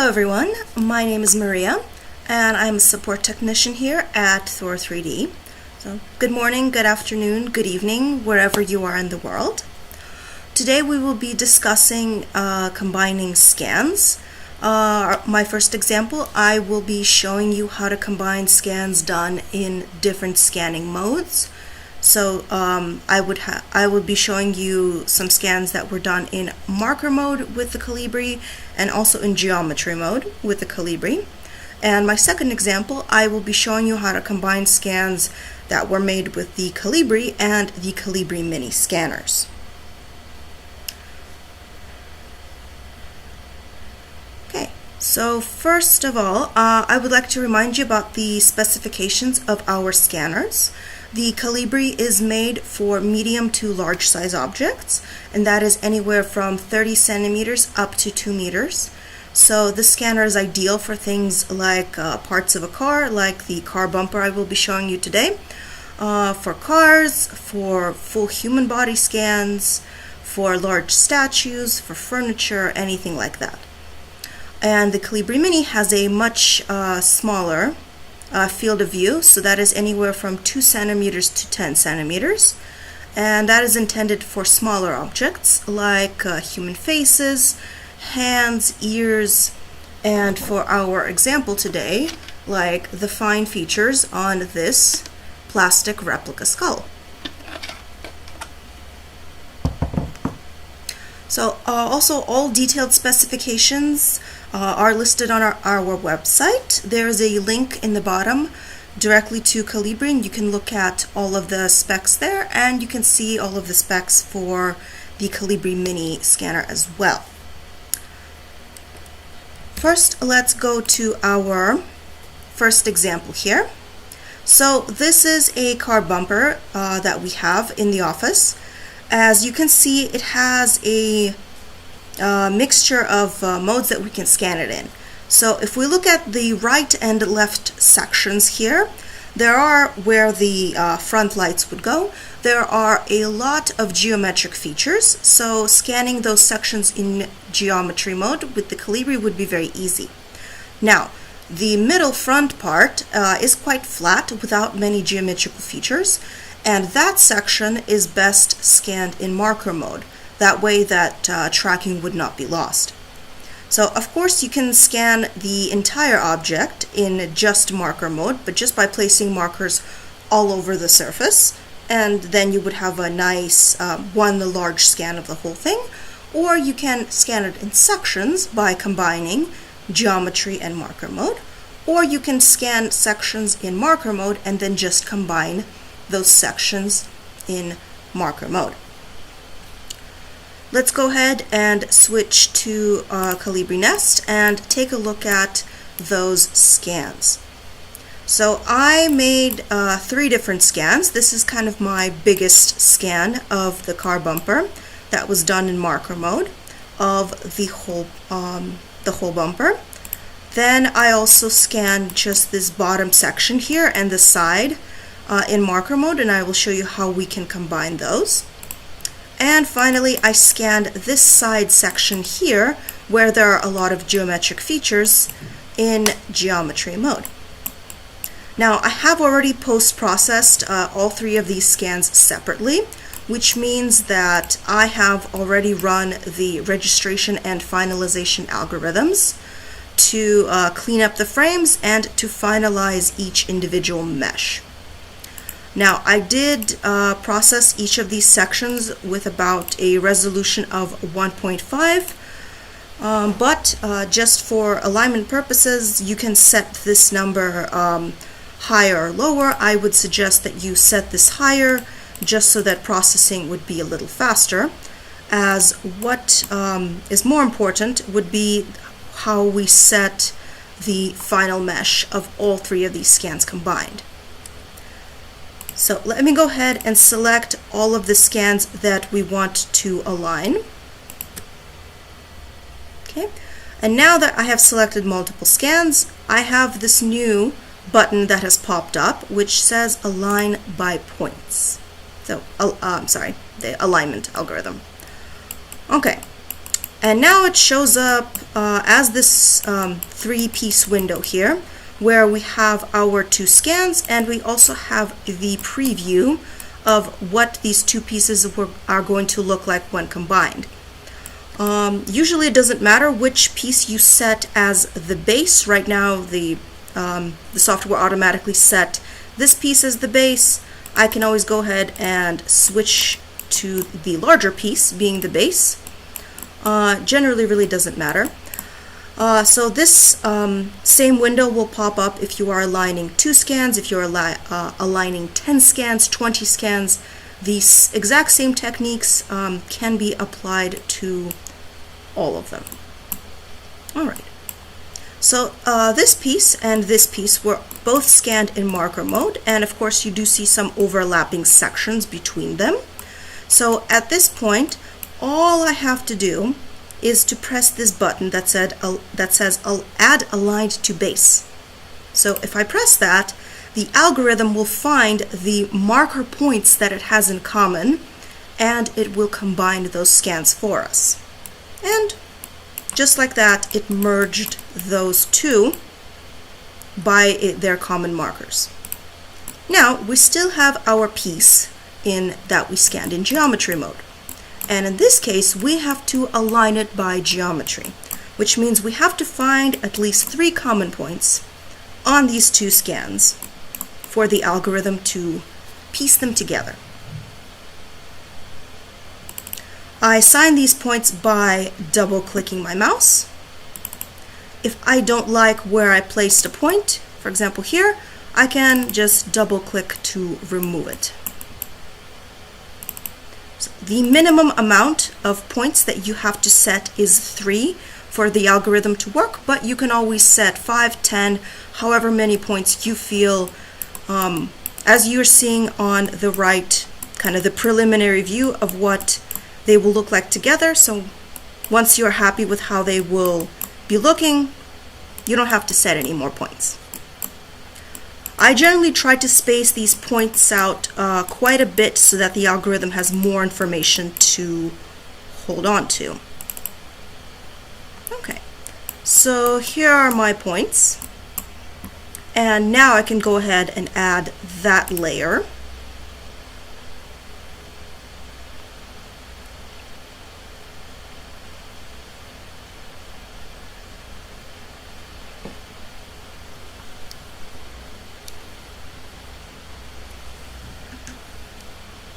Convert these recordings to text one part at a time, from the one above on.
Hello everyone, my name is Maria and I'm a support technician here at Thor 3D. So good morning, good afternoon, good evening, wherever you are in the world. Today we will be discussing combining scans. My first example, I will be showing you how to combine scans done in different scanning modes. So I would be showing you some scans that were done in marker mode with the Calibry and also in geometry mode with the Calibry. And my second example, I will be showing you how to combine scans that were made with the Calibry and the Calibry mini scanners. Okay, so first of all, I would like to remind you about the specifications of our scanners. The Calibry is made for medium to large size objects, and that is anywhere from 30 centimeters up to 2 meters. So this scanner is ideal for things like parts of a car, like the car bumper I will be showing you today, for cars, for full human body scans, for large statues, for furniture, anything like that. And the Calibry Mini has a much smaller field of view, so that is anywhere from 2 centimeters to 10 centimeters, and that is intended for smaller objects like human faces, hands, ears, and for our example today, like the fine features on this plastic replica skull. So also all detailed specifications are listed on our website. There's a link in the bottom directly to Calibry, and you can look at all of the specs there, and you can see all of the specs for the Calibry mini scanner as well. First, let's go to our first example here. So this is a car bumper that we have in the office. As you can see, it has a mixture of modes that we can scan it in. So if we look at the right and left sections here, there are where the front lights would go. There are a lot of geometric features, so scanning those sections in geometry mode with the Calibry would be very easy. Now, the middle front part is quite flat without many geometrical features, and that section is best scanned in marker mode. That way that tracking would not be lost. So of course you can scan the entire object in just marker mode, but just by placing markers all over the surface, and then you would have a nice one large scan of the whole thing. Or you can scan it in sections by combining geometry and marker mode, or you can scan sections in marker mode and then just combine those sections in marker mode. Let's go ahead and switch to Calibry Nest and take a look at those scans. So I made 3 different scans. This is kind of my biggest scan of the car bumper that was done in marker mode of the whole bumper. Then I also scanned just this bottom section here and the side in marker mode, and I will show you how we can combine those. And finally, I scanned this side section here where there are a lot of geometric features in geometry mode. Now, I have already post-processed all 3 of these scans separately, which means that I have already run the registration and finalization algorithms to clean up the frames and to finalize each individual mesh. Now, I did process each of these sections with about a resolution of 1.5, but just for alignment purposes, you can set this number higher or lower. I would suggest that you set this higher just so that processing would be a little faster, as what is more important would be how we set the final mesh of all 3 of these scans combined. So let me go ahead and select all of the scans that we want to align. Okay, and now that I have selected multiple scans, I have this new button that has popped up which says Align by Points. So, the alignment algorithm. Okay, And now it shows up as this three-piece window here, where we have our two scans, and we also have the preview of what these two pieces are going to look like when combined. Usually it doesn't matter which piece you set as the base. Right now the software automatically set this piece as the base. I can always go ahead and switch to the larger piece being the base. Generally really doesn't matter. So this same window will pop up if you are aligning 2 scans, if you're aligning 10 scans, 20 scans. These exact same techniques can be applied to all of them. Alright, so this piece and this piece were both scanned in marker mode, and of course you do see some overlapping sections between them. So at this point, all I have to do is to press this button that says Add Aligned to Base. So if I press that, the algorithm will find the marker points that it has in common, and it will combine those scans for us. And just like that, it merged those two by their common markers. Now we still have our piece that we scanned in geometry mode. And in this case, we have to align it by geometry, which means we have to find at least 3 common points on these 2 scans for the algorithm to piece them together. I assign these points by double-clicking my mouse. If I don't like where I placed a point, for example here, I can just double-click to remove it. So the minimum amount of points that you have to set is 3 for the algorithm to work, but you can always set 5, 10, however many points you feel. As you're seeing on the right, kind of the preliminary view of what they will look like together. So once you're happy with how they will be looking, you don't have to set any more points. I generally try to space these points out quite a bit so that the algorithm has more information to hold on to. Okay, so here are my points. And now I can go ahead and add that layer.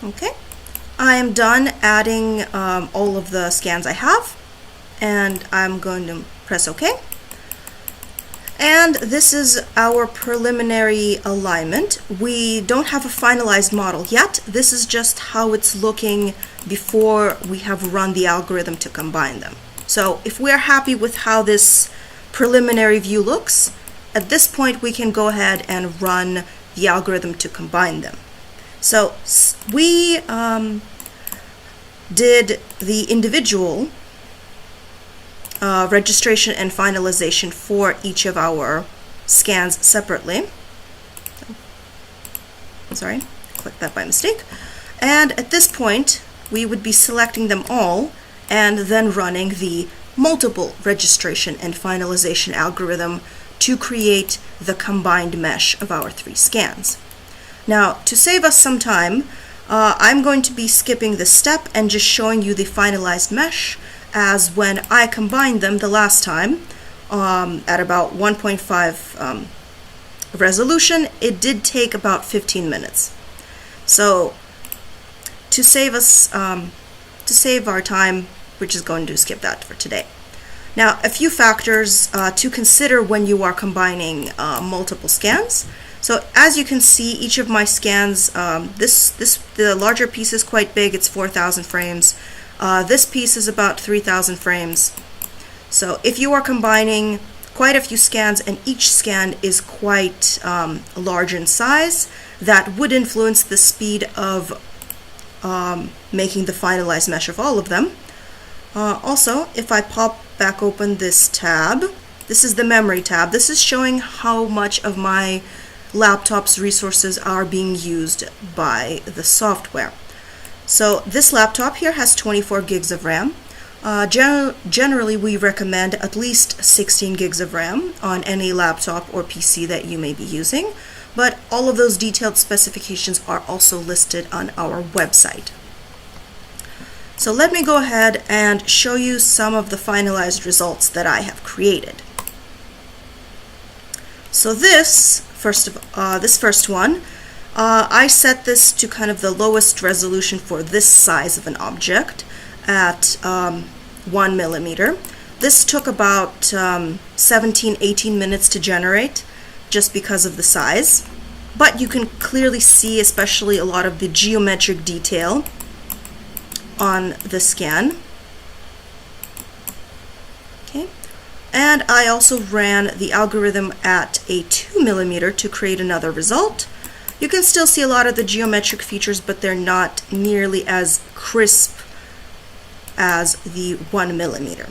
Okay, I am done adding all of the scans I have, and I'm going to press OK. And this is our preliminary alignment. We don't have a finalized model yet. This is just how it's looking before we have run the algorithm to combine them. So if we're happy with how this preliminary view looks, at this point we can go ahead and run the algorithm to combine them. So we did the individual registration and finalization for each of our scans separately. Sorry, clicked that by mistake. And at this point, we would be selecting them all and then running the multiple registration and finalization algorithm to create the combined mesh of our 3 scans. Now, to save us some time, I'm going to be skipping this step and just showing you the finalized mesh, as when I combined them the last time at about 1.5 resolution, it did take about 15 minutes. So to save our time, we're just going to skip that for today. Now, a few factors to consider when you are combining multiple scans. So as you can see, each of my scans, the larger piece is quite big, it's 4,000 frames. This piece is about 3,000 frames. So if you are combining quite a few scans and each scan is quite large in size, that would influence the speed of making the finalized mesh of all of them. Also, if I pop back open this tab, this is the memory tab. This is showing how much of my laptop's resources are being used by the software. So this laptop here has 24 gigs of RAM. Generally, we recommend at least 16 gigs of RAM on any laptop or PC that you may be using, but all of those detailed specifications are also listed on our website. So let me go ahead and show you some of the finalized results that I have created. So this first one, I set this to kind of the lowest resolution for this size of an object at 1 millimeter. This took about 17-18 minutes to generate just because of the size, but you can clearly see especially a lot of the geometric detail on the scan. Okay. And I also ran the algorithm at a 2 millimeter to create another result. You can still see a lot of the geometric features, but they're not nearly as crisp as the 1 millimeter.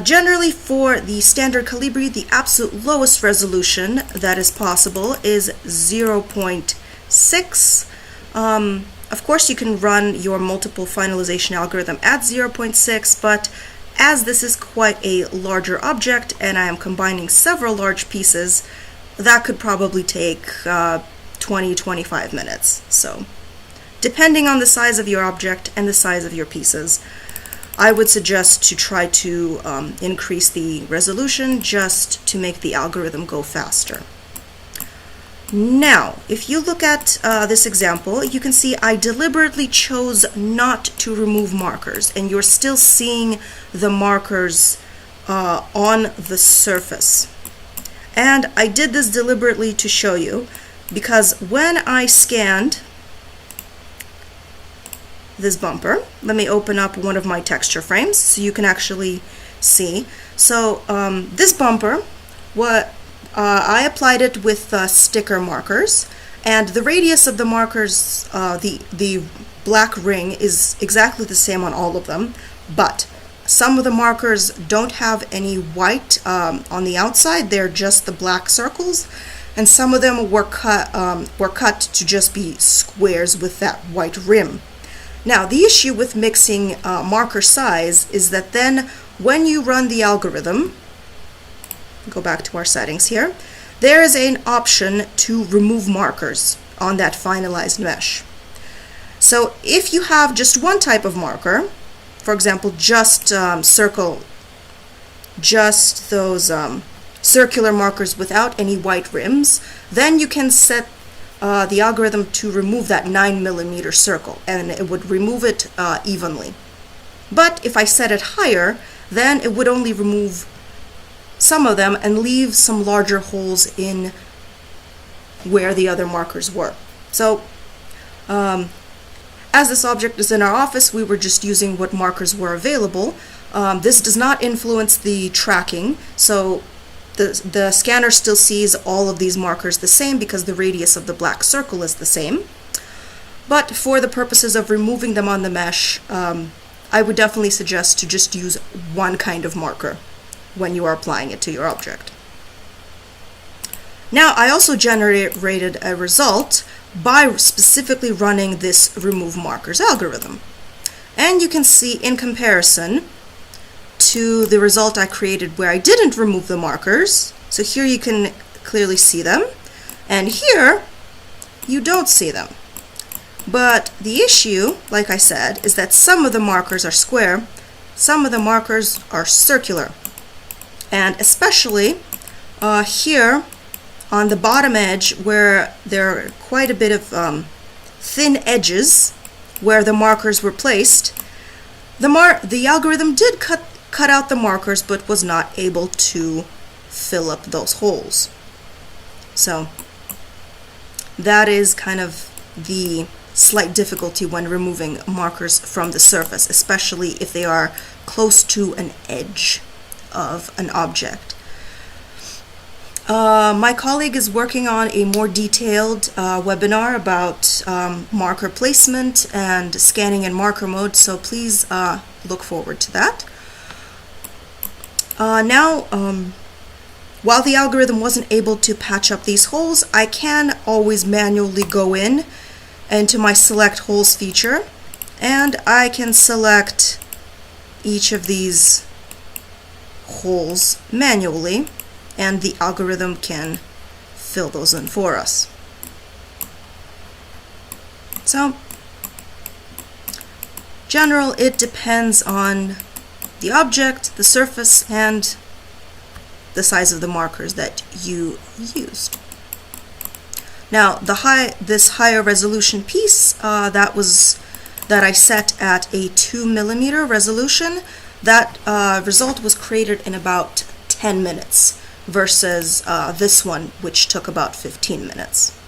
Generally, for the standard Calibry, the absolute lowest resolution that is possible is 0.6. Of course, you can run your multiple finalization algorithm at 0.6, but as this is quite a larger object and I am combining several large pieces, that could probably take 20-25 minutes. So, depending on the size of your object and the size of your pieces, I would suggest to try to increase the resolution just to make the algorithm go faster. Now, if you look at this example, you can see I deliberately chose not to remove markers, and you're still seeing the markers on the surface. And I did this deliberately to show you, because when I scanned this bumper, let me open up one of my texture frames so you can actually see. So this bumper, I applied it with sticker markers, and the radius of the markers, the black ring, is exactly the same on all of them, but some of the markers don't have any white on the outside, they're just the black circles, and some of them were cut to just be squares with that white rim. Now, the issue with mixing marker size is that then when you run the algorithm, go back to our settings here, there is an option to remove markers on that finalized mesh. So if you have just one type of marker, for example, just those circular markers without any white rims, then you can set the algorithm to remove that 9 millimeter circle, and it would remove it evenly. But if I set it higher, then it would only remove some of them and leave some larger holes in where the other markers were. So as this object is in our office, we were just using what markers were available. This does not influence the tracking, so the scanner still sees all of these markers the same because the radius of the black circle is the same. But for the purposes of removing them on the mesh, I would definitely suggest to just use one kind of marker when you are applying it to your object. Now, I also generated a result by specifically running this remove markers algorithm. And you can see in comparison to the result I created where I didn't remove the markers, so here you can clearly see them, and here you don't see them. But the issue, like I said, is that some of the markers are square, some of the markers are circular. And especially here on the bottom edge, where there are quite a bit of thin edges where the markers were placed, the algorithm did cut out the markers but was not able to fill up those holes. So that is kind of the slight difficulty when removing markers from the surface, especially if they are close to an edge of an object. My colleague is working on a more detailed webinar about marker placement and scanning in marker mode, so please look forward to that. Now, while the algorithm wasn't able to patch up these holes, I can always manually go into my select holes feature, and I can select each of these holes manually, and the algorithm can fill those in for us. So, general, it depends on the object, the surface, and the size of the markers that you used. Now, this higher resolution piece that I set at a 2mm resolution, that result was created in about 10 minutes versus this one, which took about 15 minutes.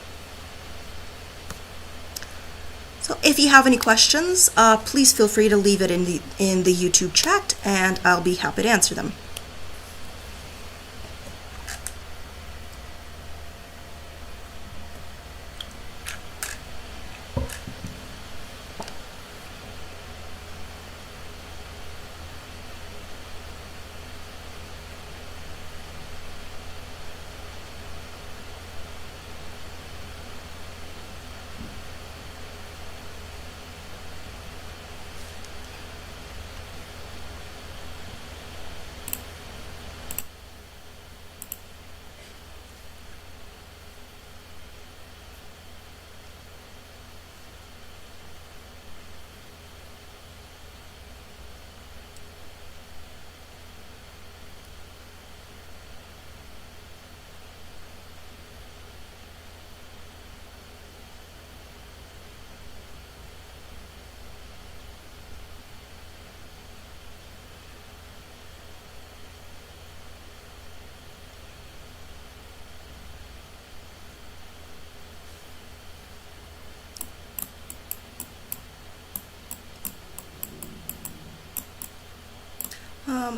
So if you have any questions, please feel free to leave it in the YouTube chat, and I'll be happy to answer them.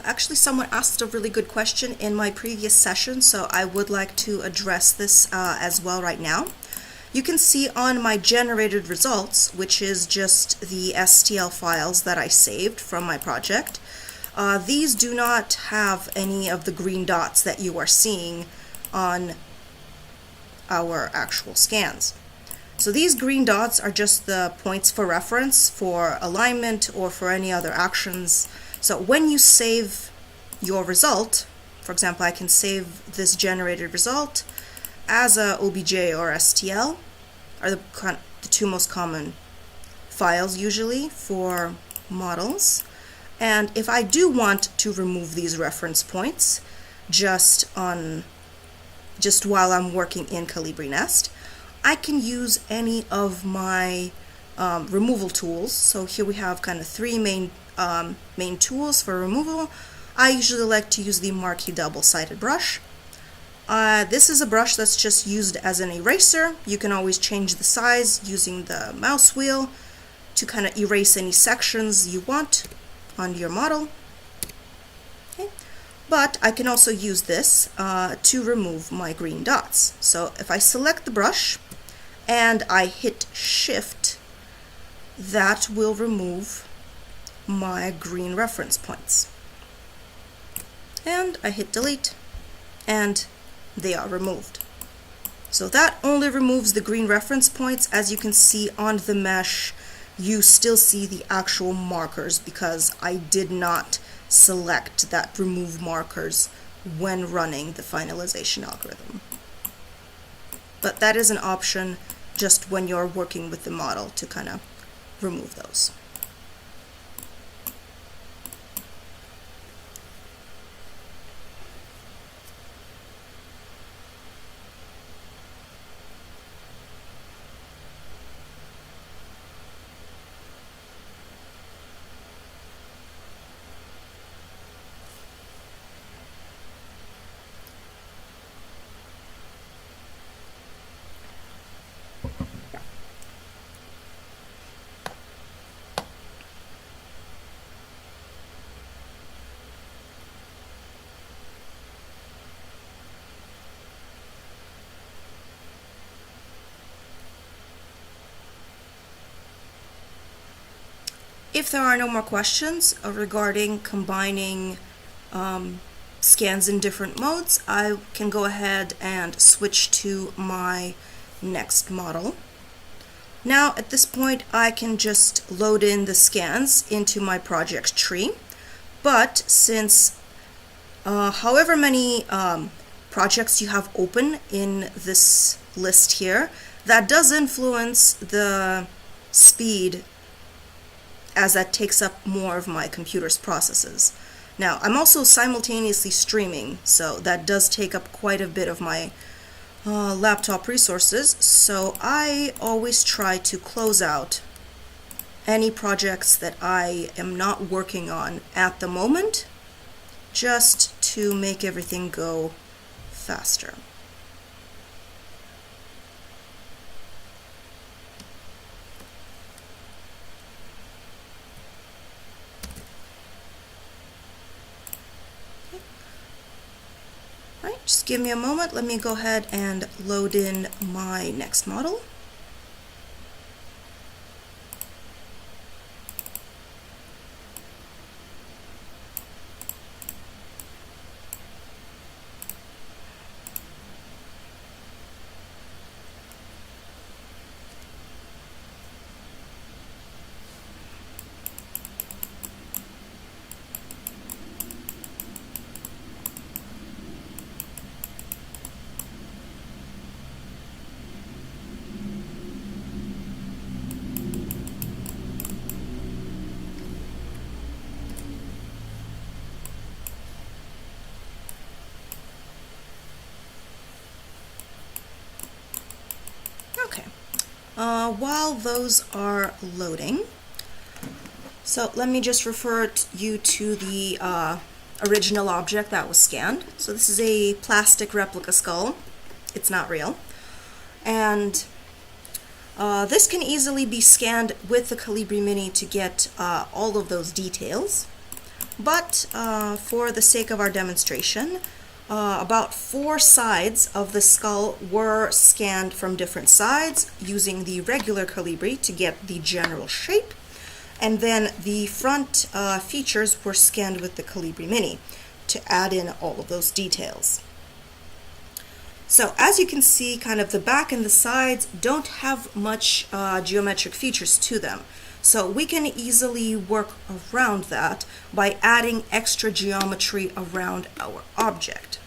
Actually, someone asked a really good question in my previous session, so I would like to address this as well right now. You can see on my generated results, which is just the STL files that I saved from my project, these do not have any of the green dots that you are seeing on our actual scans. So these green dots are just the points for reference for alignment or for any other actions. So when you save your result, for example, I can save this generated result as a OBJ or STL, are the two most common files usually for models. And if I do want to remove these reference points just while I'm working in Calibry Nest, I can use any of my removal tools. So here we have kind of three main tools for removal. I usually like to use the Marquee double-sided brush. This is a brush that's just used as an eraser. You can always change the size using the mouse wheel to kind of erase any sections you want on your model. Okay. But I can also use this to remove my green dots. So if I select the brush and I hit Shift, that will remove my green reference points. And I hit Delete, and they are removed. So that only removes the green reference points. As you can see on the mesh, you still see the actual markers because I did not select that remove markers when running the finalization algorithm. But that is an option just when you're working with the model to kind of remove those. If there are no more questions regarding combining scans in different modes, I can go ahead and switch to my next model. Now at this point I can just load in the scans into my project tree. But since however many projects you have open in this list here, that does influence the speed, as that takes up more of my computer's processes. Now, I'm also simultaneously streaming, so that does take up quite a bit of my laptop resources, so I always try to close out any projects that I am not working on at the moment, just to make everything go faster. Alright, just give me a moment. Let me go ahead and load in my next model. Okay, while those are loading, so let me just refer you to the original object that was scanned. So this is a plastic replica skull. It's not real. And this can easily be scanned with the Calibry Mini to get all of those details. But for the sake of our demonstration, about 4 sides of the skull were scanned from different sides using the regular Calibry to get the general shape, and then the front features were scanned with the Calibry Mini to add in all of those details. So as you can see, kind of the back and the sides don't have much geometric features to them. So we can easily work around that by adding extra geometry around our object.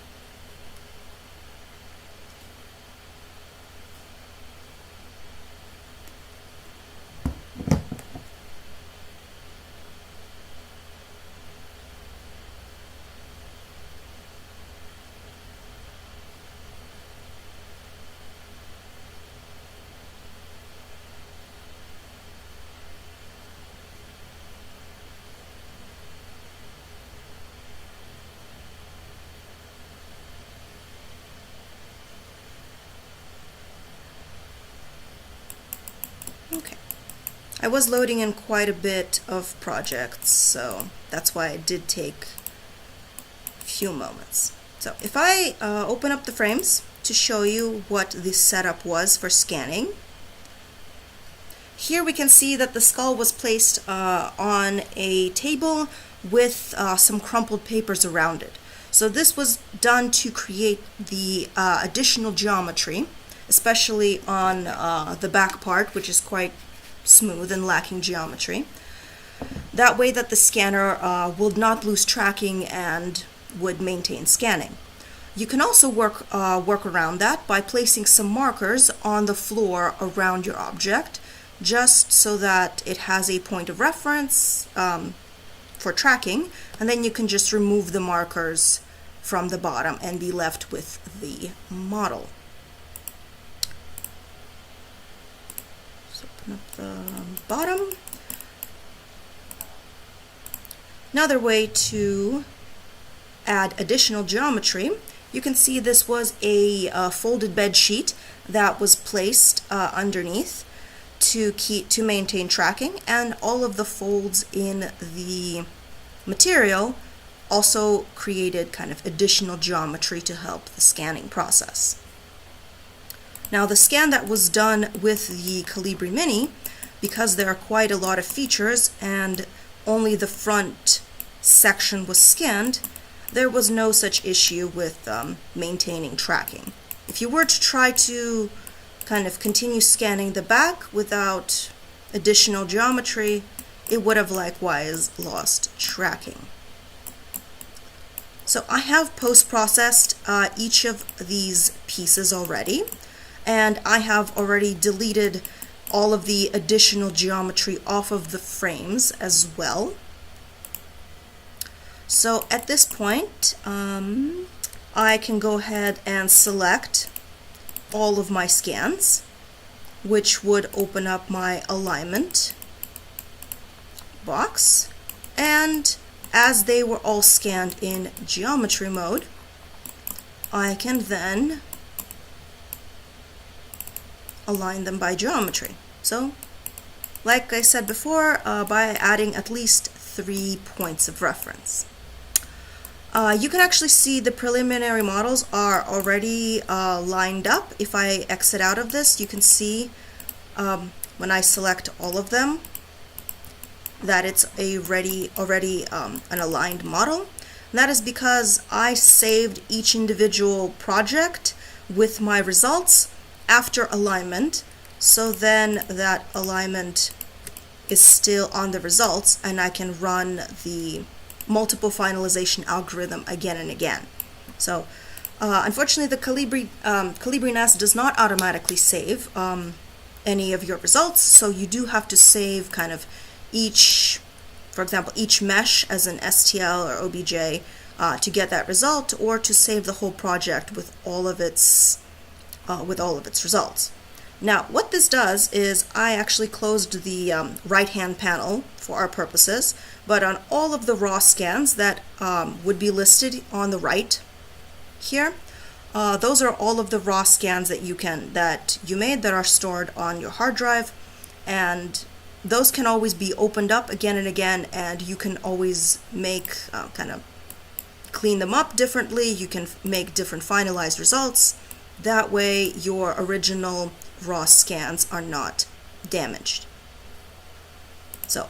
Okay, I was loading in quite a bit of projects, so that's why it did take a few moments. So if I open up the frames to show you what the setup was for scanning, here we can see that the skull was placed on a table with some crumpled papers around it. So this was done to create the additional geometry, especially on the back part, which is quite smooth and lacking geometry. That way that the scanner would not lose tracking and would maintain scanning. You can also work around that by placing some markers on the floor around your object, just so that it has a point of reference for tracking, and then you can just remove the markers from the bottom and be left with the model. Open up the bottom. Another way to add additional geometry, you can see this was a folded bed sheet that was placed underneath to maintain tracking, and all of the folds in the material also created kind of additional geometry to help the scanning process. Now the scan that was done with the Calibry Mini, because there are quite a lot of features and only the front section was scanned, there was no such issue with maintaining tracking. If you were to try to kind of continue scanning the back without additional geometry, it would have likewise lost tracking. So I have post-processed each of these pieces already, and I have already deleted all of the additional geometry off of the frames as well. So at this point, I can go ahead and select all of my scans, which would open up my alignment box, and as they were all scanned in geometry mode, I can then align them by geometry. So, like I said before, by adding at least 3 points of reference. You can actually see the preliminary models are already lined up. If I exit out of this, you can see when I select all of them that it's already an aligned model. And that is because I saved each individual project with my results after alignment, so then that alignment is still on the results and I can run the multiple finalization algorithm again and again. So unfortunately the Calibry Nest does not automatically save any of your results, so you do have to save kind of each, for example, each mesh as an STL or OBJ to get that result, or to save the whole project with all of its results. Now, what this does is I actually closed the right-hand panel for our purposes, but on all of the raw scans that would be listed on the right here, those are all of the raw scans that you made that are stored on your hard drive, and those can always be opened up again and again, and you can always make kind of clean them up differently. You can make different finalized results. That way your original raw scans are not damaged. So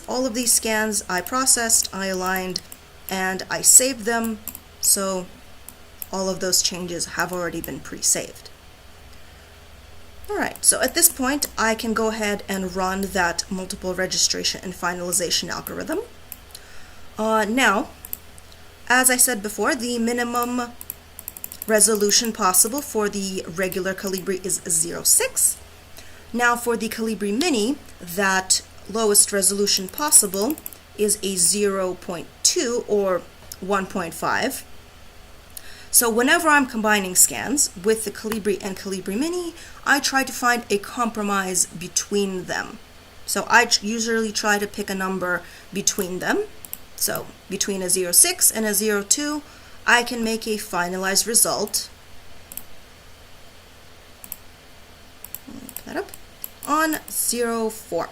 all of these scans I processed, I aligned, and I saved them, so all of those changes have already been pre-saved. Alright, so at this point I can go ahead and run that multiple registration and finalization algorithm. Now, as I said before, the minimum resolution possible for the regular Calibry is 0.6. Now for the Calibry Mini, that lowest resolution possible is a 0.2 or 1.5. So whenever I'm combining scans with the Calibry and Calibry Mini, I try to find a compromise between them. So I usually try to pick a number between them. So between a 0.6 and a 0.2, I can make a finalized result on 0.4.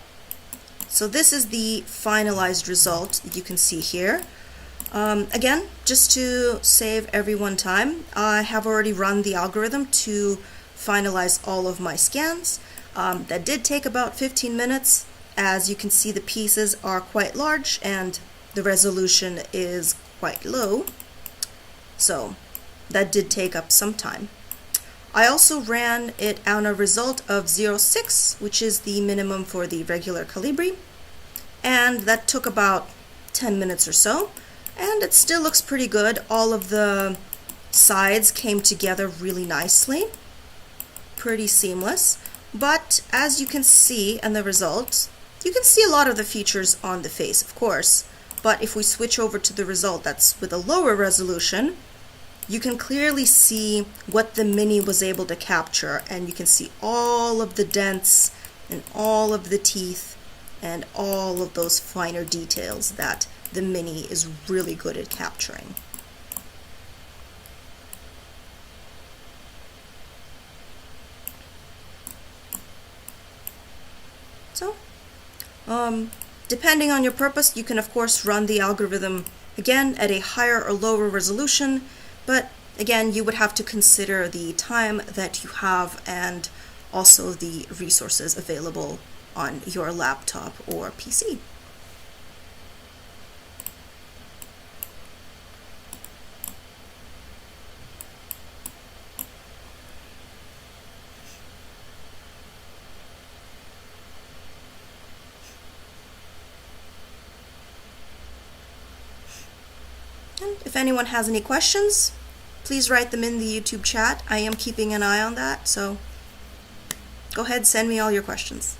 So this is the finalized result that you can see here. Again, just to save everyone time, I have already run the algorithm to finalize all of my scans. That did take about 15 minutes. As you can see, the pieces are quite large and the resolution is quite low. So that did take up some time. I also ran it on a result of 0.6, which is the minimum for the regular Calibry, and that took about 10 minutes or so, and it still looks pretty good. All of the sides came together really nicely, pretty seamless, but as you can see in the results, you can see a lot of the features on the face, of course, but if we switch over to the result that's with a lower resolution, you can clearly see what the Mini was able to capture, and you can see all of the dents and all of the teeth and all of those finer details that the Mini is really good at capturing. So, depending on your purpose, you can of course run the algorithm again at a higher or lower resolution, but again, you would have to consider the time that you have and also the resources available on your laptop or PC. And If anyone has any questions, please write them in the YouTube chat. I am keeping an eye on that, so go ahead, send me all your questions.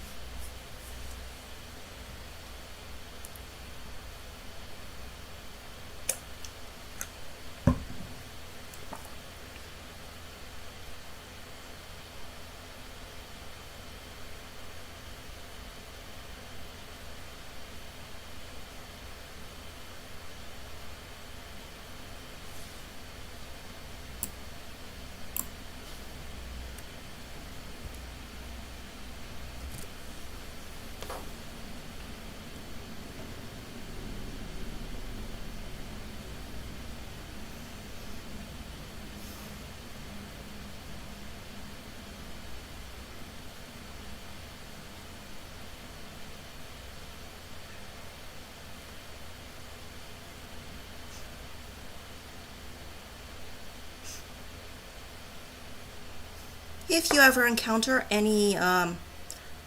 If you ever encounter any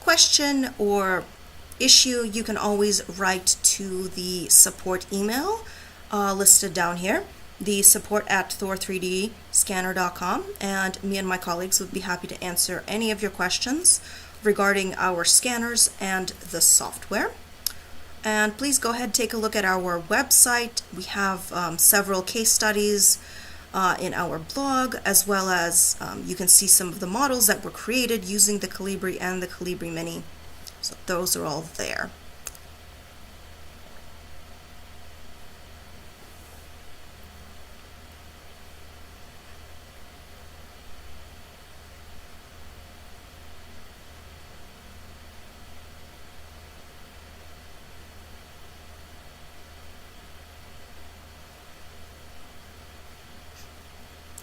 question or issue, you can always write to the support email listed down here, the support@thor3dscanner.com, and me and my colleagues would be happy to answer any of your questions regarding our scanners and the software. And please go ahead and take a look at our website. We have several case studies in our blog, as well as you can see some of the models that were created using the Calibry and the Calibry Mini. So those are all there.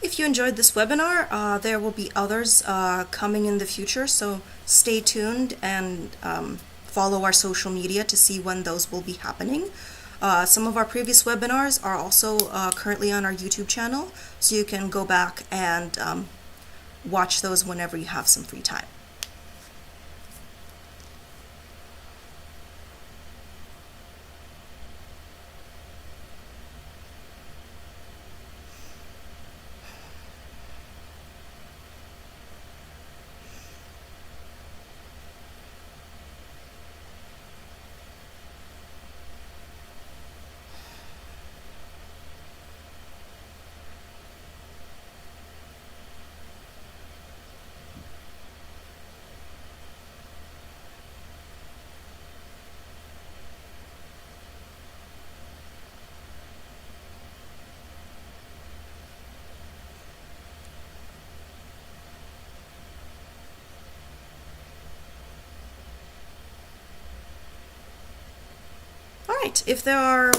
If you enjoyed this webinar, there will be others coming in the future, so stay tuned and follow our social media to see when those will be happening. Some of our previous webinars are also currently on our YouTube channel, so you can go back and watch those whenever you have some free time. Alright, if there are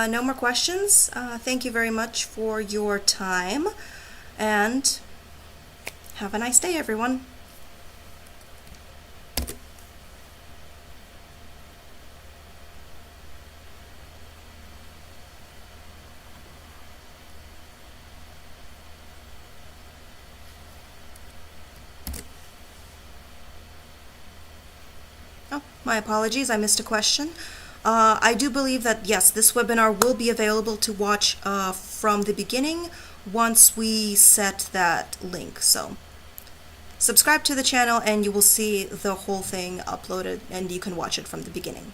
no more questions, thank you very much for your time, and have a nice day, everyone. Oh, my apologies, I missed a question. I do believe that, yes, this webinar will be available to watch from the beginning once we set that link. So subscribe to the channel and you will see the whole thing uploaded and you can watch it from the beginning.